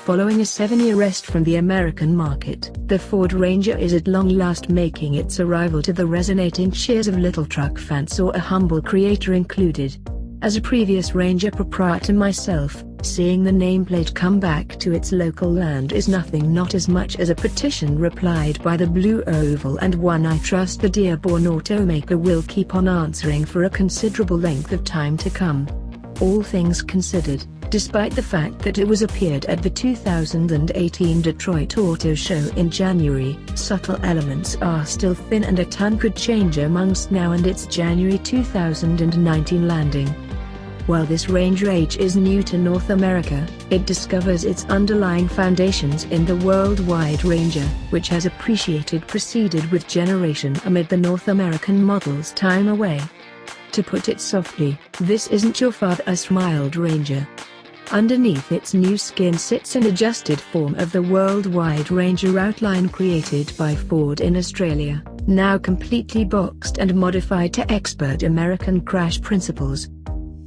Following a 7-year rest from the American market, the Ford Ranger is at long last making its arrival to the resonating cheers of little truck fans, or a humble creator included. As a previous Ranger proprietor myself, seeing the nameplate come back to its local land is nothing, not as much as a petition replied by the Blue Oval, and one I trust the Dearborn automaker will keep on answering for a considerable length of time to come. All things considered, despite the fact that it was appeared at the 2018 Detroit Auto Show in January, subtle elements are still thin and a ton could change amongst now and its January 2019 landing. While this Ranger H is new to North America, it discovers its underlying foundations in the worldwide Ranger, which has proceeded with generation amid the North American model's time away. To put it softly, this isn't your father's mild Ranger. Underneath its new skin sits an adjusted form of the worldwide Ranger outline created by Ford in Australia, now completely boxed and modified to expert American crash principles.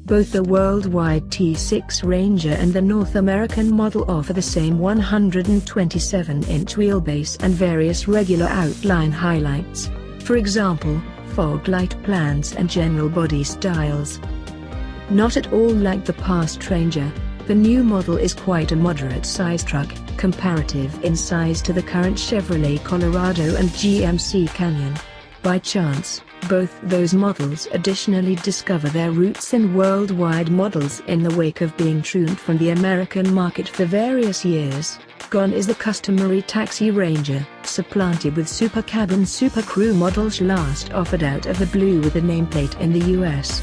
Both the worldwide T6 Ranger and the North American model offer the same 127-inch wheelbase and various regular outline highlights, for example, fog light plans and general body styles. Not at all like the past Ranger, the new model is quite a moderate-sized truck, comparative in size to the current Chevrolet Colorado and GMC Canyon. By chance, both those models additionally discover their roots in worldwide models in the wake of being pruned from the American market for various years. Gone is the customary taxi Ranger, supplanted with supercab and supercrew models last offered out of the blue with a nameplate in the US.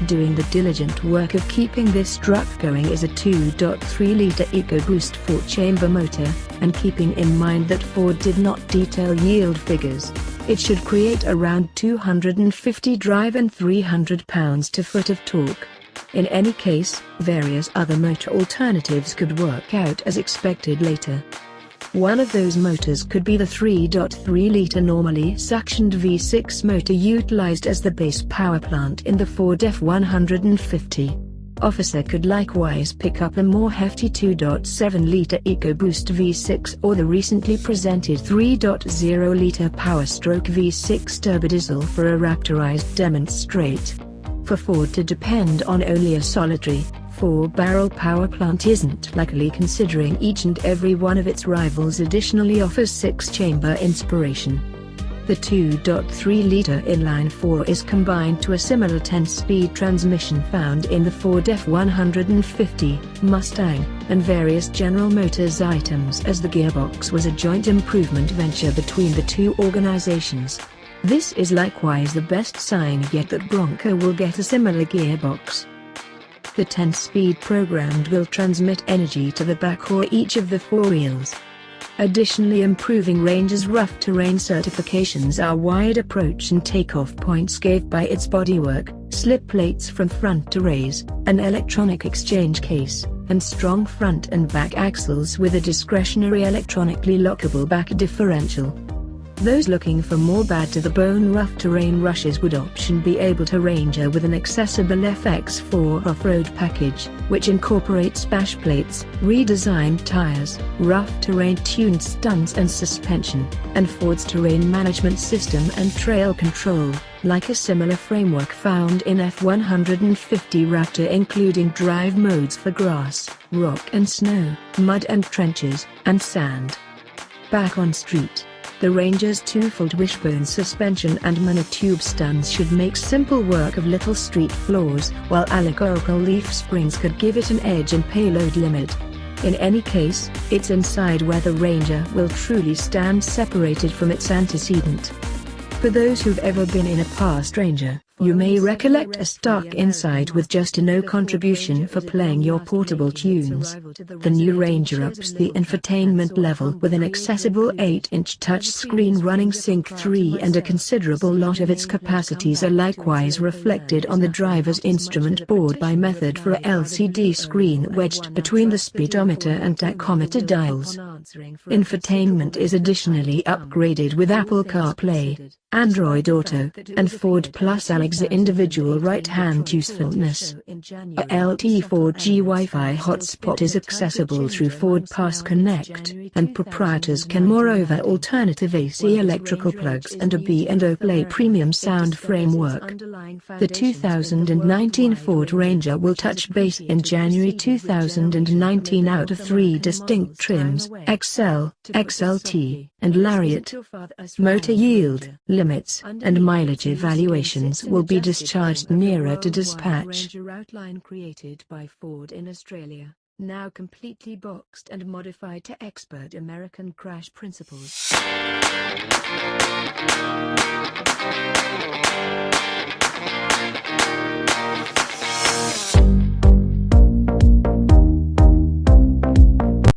Doing the diligent work of keeping this truck going is a 2.3-liter EcoBoost 4-chamber motor, and keeping in mind that Ford did not detail yield figures, it should create around 250 drive and 300 pounds-to-foot of torque. In any case, various other motor alternatives could work out as expected later. One of those motors could be the 3.3-liter normally suctioned V6 motor utilized as the base power plant in the Ford F-150. Officer could likewise pick up a more hefty 2.7-liter EcoBoost V6 or the recently presented 3.0-liter Powerstroke V6 turbodiesel for a raptorized demonstrate. For Ford to depend on only a solitary, 4-barrel power plant isn't likely, considering each and every one of its rivals additionally offers 6-chamber inspiration. The 2.3-liter inline-4 is combined to a similar 10-speed transmission found in the Ford F-150, Mustang, and various General Motors items, as the gearbox was a joint improvement venture between the two organizations. This is likewise the best sign yet that Bronco will get a similar gearbox. The 10-speed programmed will transmit energy to the back or each of the 4 wheels. Additionally, improving Ranger's rough terrain certifications are wide approach and takeoff points gave by its bodywork, slip plates from front to raise, an electronic exchange case, and strong front and back axles with a discretionary electronically lockable back differential. Those looking for more bad-to-the-bone rough terrain rushes would option be able to Ranger with an accessible FX4 off-road package, which incorporates bash plates, redesigned tires, rough terrain tuned stunts and suspension, and Ford's terrain management system and trail control, like a similar framework found in F-150 Raptor, including drive modes for grass, rock and snow, mud and trenches, and sand. Back on street, the Ranger's two-fold wishbone suspension and monotube stands should make simple work of little street floors, while allegorical leaf springs could give it an edge and payload limit. In any case, it's inside where the Ranger will truly stand separated from its antecedent. For those who've ever been in a past Ranger, you may recollect a stark inside with just a no contribution for playing your portable tunes. The new Ranger ups the infotainment level with an accessible 8-inch touchscreen running Sync 3, and a considerable lot of its capacities are likewise reflected on the driver's instrument board by method for a LCD screen wedged between the speedometer and tachometer dials. Infotainment is additionally upgraded with Apple CarPlay. Android Auto, and Ford Plus Alexa individual right-hand usefulness. A LTE 4G Wi-Fi hotspot is accessible through Ford Pass Connect, and proprietors can moreover alternative AC electrical plugs and a B&O Play premium sound framework. The 2019 Ford Ranger will touch base in January 2019 out of 3 distinct trims, XL, XLT, and Lariat. Motor yield limits and mileage evaluations will be discharged nearer to dispatch. Outline created by Ford in Australia, now completely boxed and modified to expert American crash principles.